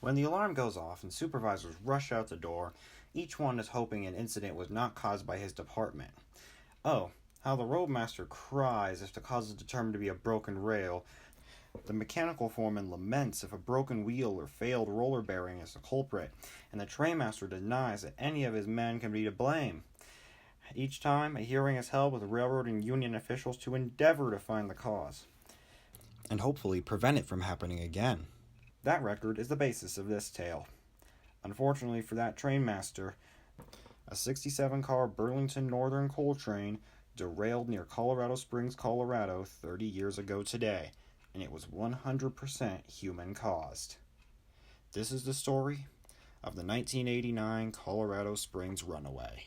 When the alarm goes off and supervisors rush out the door, each one is hoping an incident was not caused by his department. Oh, how the roadmaster cries if the cause is determined to be a broken rail. The mechanical foreman laments if a broken wheel or failed roller bearing is the culprit, and the trainmaster denies that any of his men can be to blame. Each time, a hearing is held with railroad and union officials to endeavor to find the cause, and hopefully prevent it from happening again. That record is the basis of this tale. Unfortunately for that trainmaster, a 67-car Burlington Northern coal train derailed near Colorado Springs, Colorado 30 years ago today, and it was 100% human-caused. This is the story of the 1989 Colorado Springs Runaway.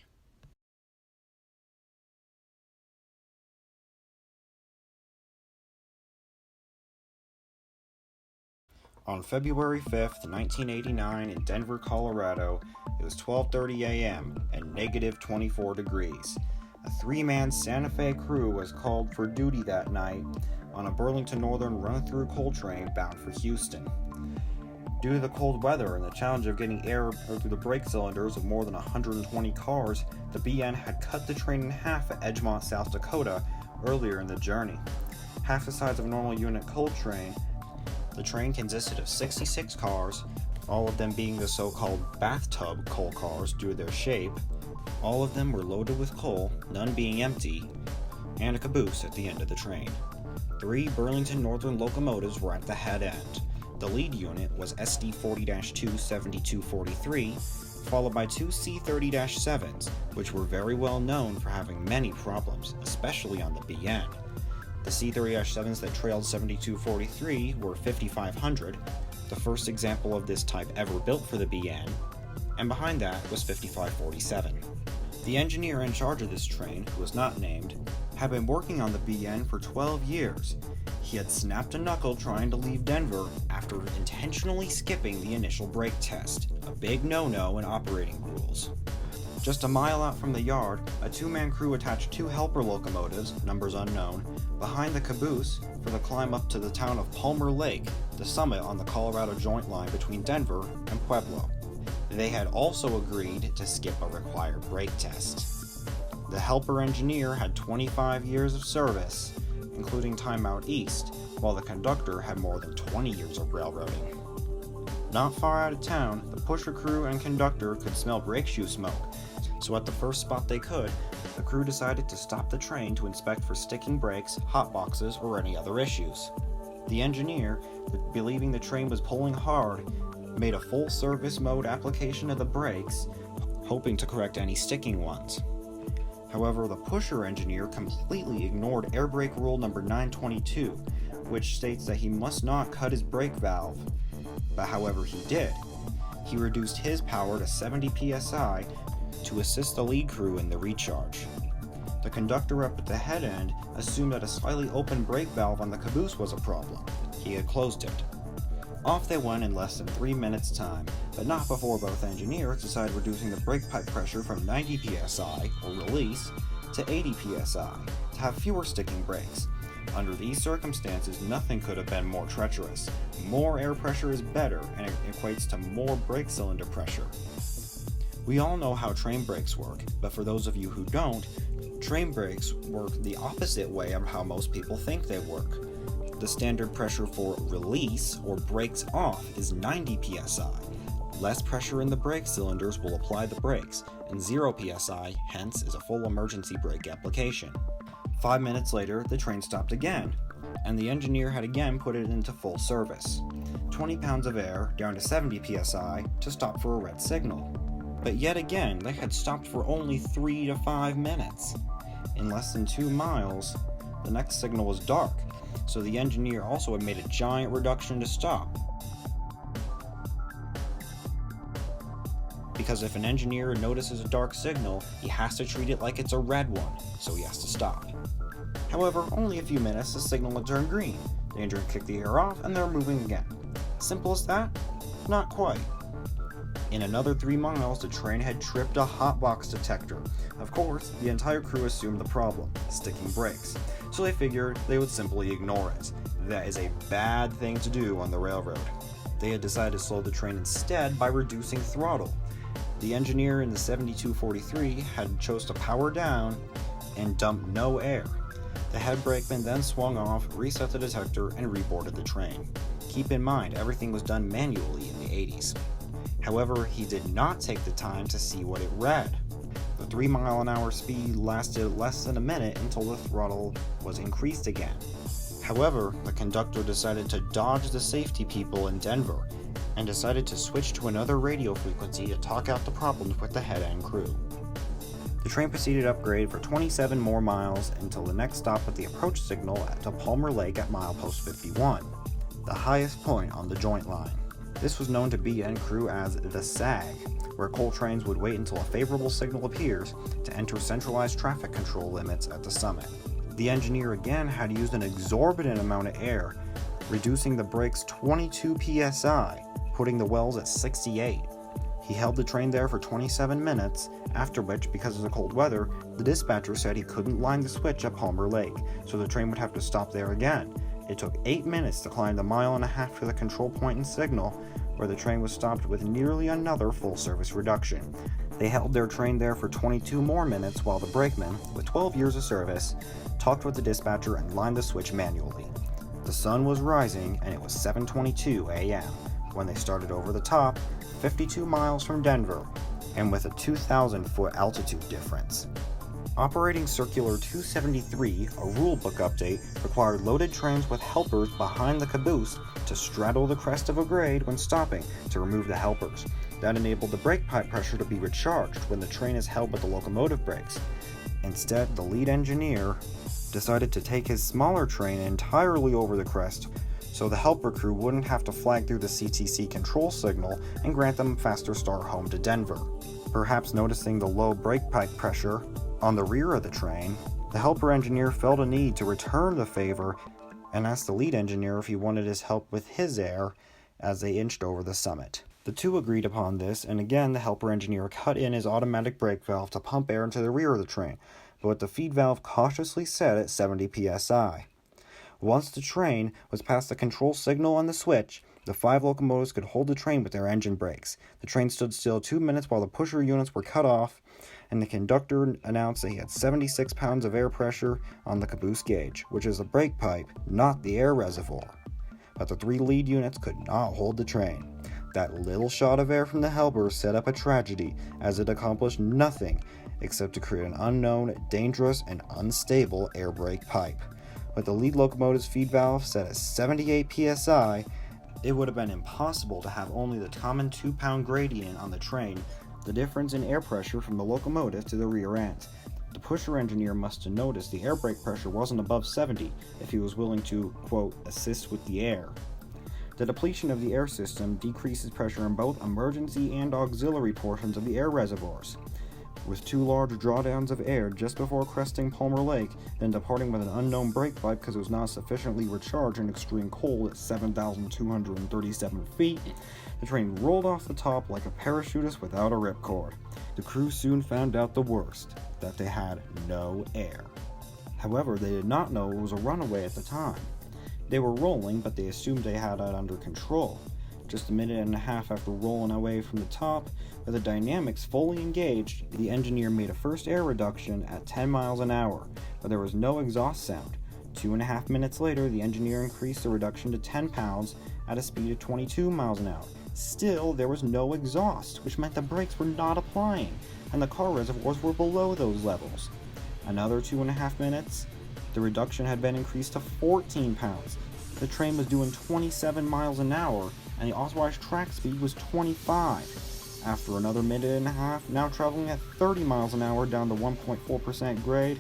On February 5th, 1989 in Denver, Colorado, it was 12:30 a.m. and negative 24 degrees. A three-man Santa Fe crew was called for duty that night on a Burlington Northern run-through coal train bound for Houston. Due to the cold weather and the challenge of getting air through the brake cylinders of more than 120 cars, the BN had cut the train in half at Edgemont, South Dakota earlier in the journey. Half the size of a normal unit coal train, the train consisted of 66 cars, all of them being the so-called bathtub coal cars due to their shape. All of them were loaded with coal, none being empty, and a caboose at the end of the train. 3 Burlington Northern locomotives were at the head end. The lead unit was SD 40-2 7243, followed by 2 C30-7s, which were very well known for having many problems, especially on the BN. The C30-7s that trailed 7243 were 5500, the first example of this type ever built for the BN, and behind that was 5547. The engineer in charge of this train, who was not named, had been working on the BN for 12 years. He had snapped a knuckle trying to leave Denver after intentionally skipping the initial brake test, a big no-no in operating rules. Just a mile out from the yard, a 2-man crew attached 2 helper locomotives, numbers unknown, behind the caboose for the climb up to the town of Palmer Lake, the summit on the Colorado joint line between Denver and Pueblo. They had also agreed to skip a required brake test. The helper engineer had 25 years of service, including time out east, while the conductor had more than 20 years of railroading. Not far out of town, the pusher crew and conductor could smell brake shoe smoke, so at the first spot they could, the crew decided to stop the train to inspect for sticking brakes, hot boxes, or any other issues. The engineer, believing the train was pulling hard, made a full service mode application of the brakes, hoping to correct any sticking ones. However, the pusher engineer completely ignored air brake rule number 922, which states that he must not cut his brake valve. But however he did. He reduced his power to 70 psi to assist the lead crew in the recharge. The conductor up at the head end assumed that a slightly open brake valve on the caboose was a problem. He had closed it. Off they went in less than 3 minutes' time, but not before both engineers decided reducing the brake pipe pressure from 90 psi, or release, to 80 psi, to have fewer sticking brakes. Under these circumstances, nothing could have been more treacherous. More air pressure is better, and it equates to more brake cylinder pressure. We all know how train brakes work, but for those of you who don't, train brakes work the opposite way of how most people think they work. The standard pressure for release, or brakes off, is 90 psi. Less pressure in the brake cylinders will apply the brakes, and 0 psi, hence, is a full emergency brake application. 5 minutes later, the train stopped again, and the engineer had again put it into full service. 20 pounds of air, down to 70 psi, to stop for a red signal. But yet again, they had stopped for only 3 to 5 minutes. In less than 2 miles, the next signal was dark, so the engineer also had made a giant reduction to stop. Because if an engineer notices a dark signal, he has to treat it like it's a red one, so he has to stop. However, only a few minutes, the signal had turned green. The engineer kicked the air off, and they were moving again. Simple as that? Not quite. In another 3 miles, the train had tripped a hotbox detector. Of course, the entire crew assumed the problem, sticking brakes, so they figured they would simply ignore it. That is a bad thing to do on the railroad. They had decided to slow the train instead by reducing throttle. The engineer in the 7243 had chose to power down and dump no air. The head brakeman then swung off, reset the detector, and reboarded the train. Keep in mind, everything was done manually in the 80s. However, he did not take the time to see what it read. The 3-mile-an-hour speed lasted less than a minute until the throttle was increased again. However, the conductor decided to dodge the safety people in Denver and decided to switch to another radio frequency to talk out the problems with the head-end crew. The train proceeded upgrade for 27 more miles until the next stop at the approach signal to Palmer Lake at milepost 51, the highest point on the joint line. This was known to BN crew as the SAG, where coal trains would wait until a favorable signal appears to enter centralized traffic control limits at the summit. The engineer again had used an exorbitant amount of air, reducing the brakes 22 psi, putting the wells at 68. He held the train there for 27 minutes, after which, because of the cold weather, the dispatcher said he couldn't line the switch at Palmer Lake, so the train would have to stop there again. It took 8 minutes to climb the 1.5 miles to the control point and signal, where the train was stopped with nearly another full service reduction. They held their train there for 22 more minutes while the brakeman, with 12 years of service, talked with the dispatcher and lined the switch manually. The sun was rising and it was 7:22 a.m. when they started over the top, 52 miles from Denver, and with a 2,000-foot altitude difference. Operating Circular 273, a rulebook update, required loaded trains with helpers behind the caboose to straddle the crest of a grade when stopping to remove the helpers. That enabled the brake pipe pressure to be recharged when the train is held with the locomotive brakes. Instead, the lead engineer decided to take his smaller train entirely over the crest so the helper crew wouldn't have to flag through the CTC control signal and grant them a faster start home to Denver. Perhaps noticing the low brake pipe pressure on the rear of the train, the helper engineer felt a need to return the favor and asked the lead engineer if he wanted his help with his air as they inched over the summit. The two agreed upon this, and again the helper engineer cut in his automatic brake valve to pump air into the rear of the train, but with the feed valve cautiously set at 70 psi. Once the train was past the control signal on the switch, the 5 locomotives could hold the train with their engine brakes. The train stood still 2 minutes while the pusher units were cut off, and the conductor announced that he had 76 pounds of air pressure on the caboose gauge, which is the brake pipe, not the air reservoir. But the 3 lead units could not hold the train. That little shot of air from the helper set up a tragedy, as it accomplished nothing except to create an unknown, dangerous, and unstable air brake pipe. With the lead locomotive's feed valve set at 78 psi, it would have been impossible to have only the common 2-pound gradient on the train, the difference in air pressure from the locomotive to the rear end. The pusher engineer must have noticed the air brake pressure wasn't above 70 if he was willing to, quote, assist with the air. The depletion of the air system decreases pressure in both emergency and auxiliary portions of the air reservoirs. With 2 large drawdowns of air just before cresting Palmer Lake, then departing with an unknown brake pipe because it was not sufficiently recharged in extreme cold at 7,237 feet, the train rolled off the top like a parachutist without a ripcord. The crew soon found out the worst, that they had no air. However, they did not know it was a runaway at the time. They were rolling, but they assumed they had it under control. Just a minute and a half after rolling away from the top, with the dynamics fully engaged, the engineer made a first air reduction at 10 miles an hour, but there was no exhaust sound. 2.5 minutes later, the engineer increased the reduction to 10 pounds at a speed of 22 miles an hour. Still, there was no exhaust, which meant the brakes were not applying, and the car reservoirs were below those levels. Another 2.5 minutes, the reduction had been increased to 14 pounds. The train was doing 27 miles an hour, and the authorized track speed was 25. After another minute and a half, now traveling at 30 miles an hour down the 1.4% grade,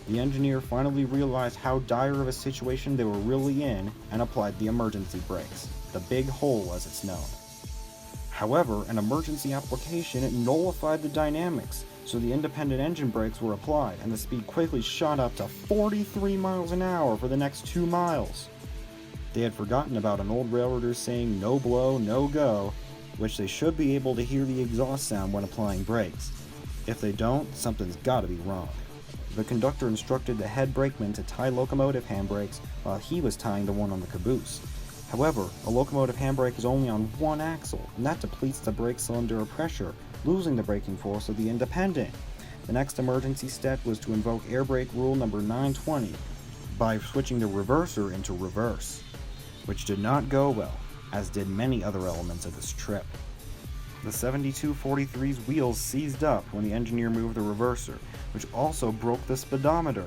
the engineer finally realized how dire of a situation they were really in and applied the emergency brakes, the big hole as it's known. However, an emergency application nullified the dynamics, so the independent engine brakes were applied, and the speed quickly shot up to 43 miles an hour for the next 2 miles. They had forgotten about an old railroader's saying no blow, no go, which they should be able to hear the exhaust sound when applying brakes. If they don't, something's gotta be wrong. The conductor instructed the head brakeman to tie locomotive handbrakes while he was tying the one on the caboose. However, a locomotive handbrake is only on one axle, and that depletes the brake cylinder of pressure, losing the braking force of the independent. The next emergency step was to invoke air brake rule number 920 by switching the reverser into reverse, which did not go well, as did many other elements of this trip. The 7243's wheels seized up when the engineer moved the reverser, which also broke the speedometer.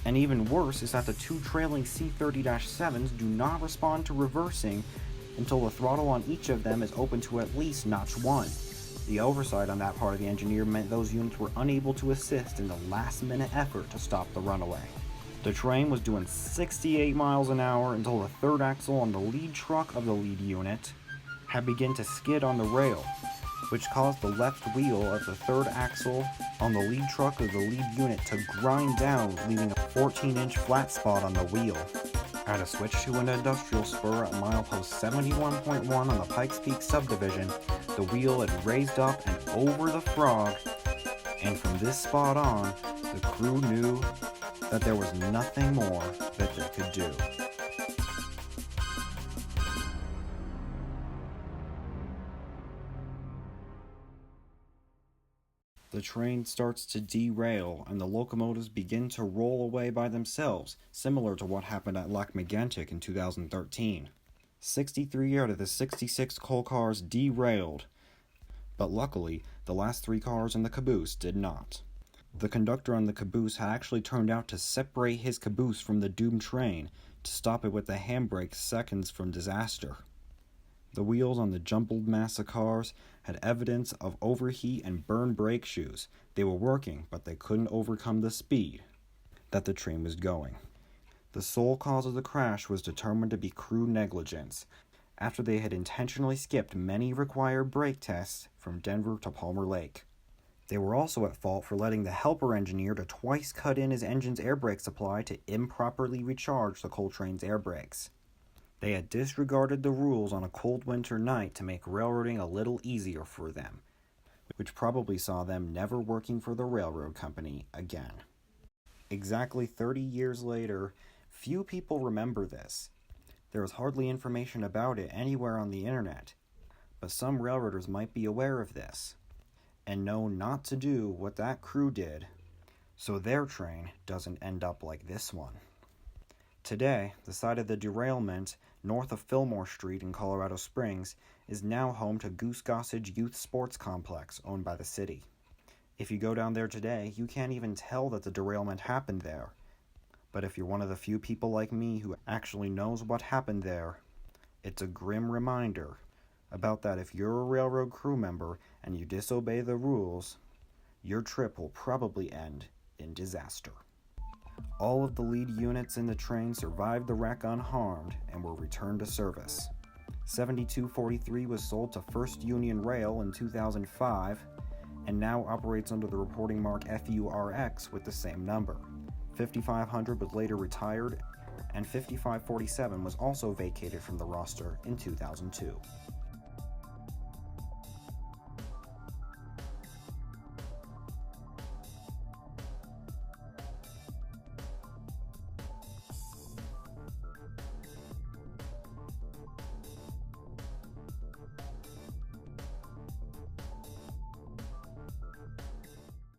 And even worse is that the two trailing C30-7s do not respond to reversing until the throttle on each of them is open to at least notch 1. The oversight on that part of the engineer meant those units were unable to assist in the last-minute effort to stop the runaway. The train was doing 68 miles an hour until the third axle on the lead truck of the lead unit had begun to skid on the rail, which caused the left wheel of the third axle on the lead truck of the lead unit to grind down, leaving a 14-inch flat spot on the wheel. At a switch to an industrial spur at milepost 71.1 on the Pikes Peak subdivision, the wheel had raised up and over the frog, and from this spot on, the crew knew that there was nothing more that they could do. The train starts to derail, and the locomotives begin to roll away by themselves, similar to what happened at Lac Mégantic in 2013. 63 out of the 66 coal cars derailed, but luckily, the last 3 cars in the caboose did not. The conductor on the caboose had actually turned out to separate his caboose from the doomed train to stop it with the handbrake seconds from disaster. The wheels on the jumbled mass of cars had evidence of overheat and burned brake shoes. They were working, but they couldn't overcome the speed that the train was going. The sole cause of the crash was determined to be crew negligence, after they had intentionally skipped many required brake tests from Denver to Palmer Lake. They were also at fault for letting the helper engineer to twice cut in his engine's air brake supply to improperly recharge the coal train's air brakes. They had disregarded the rules on a cold winter night to make railroading a little easier for them, which probably saw them never working for the railroad company again. Exactly 30 years later, few people remember this. There is hardly information about it anywhere on the internet, but some railroaders might be aware of this and know not to do what that crew did so their train doesn't end up like this one. Today, the site of the derailment north of Fillmore Street in Colorado Springs is now home to Goose Gossage Youth Sports Complex owned by the city. If you go down there today, you can't even tell that the derailment happened there. But if you're one of the few people like me who actually knows what happened there, it's a grim reminder about that if you're a railroad crew member and you disobey the rules, your trip will probably end in disaster. All of the lead units in the train survived the wreck unharmed and were returned to service. 7243 was sold to First Union Rail in 2005 and now operates under the reporting mark FURX with the same number. 5500 was later retired, and 5547 was also vacated from the roster in 2002.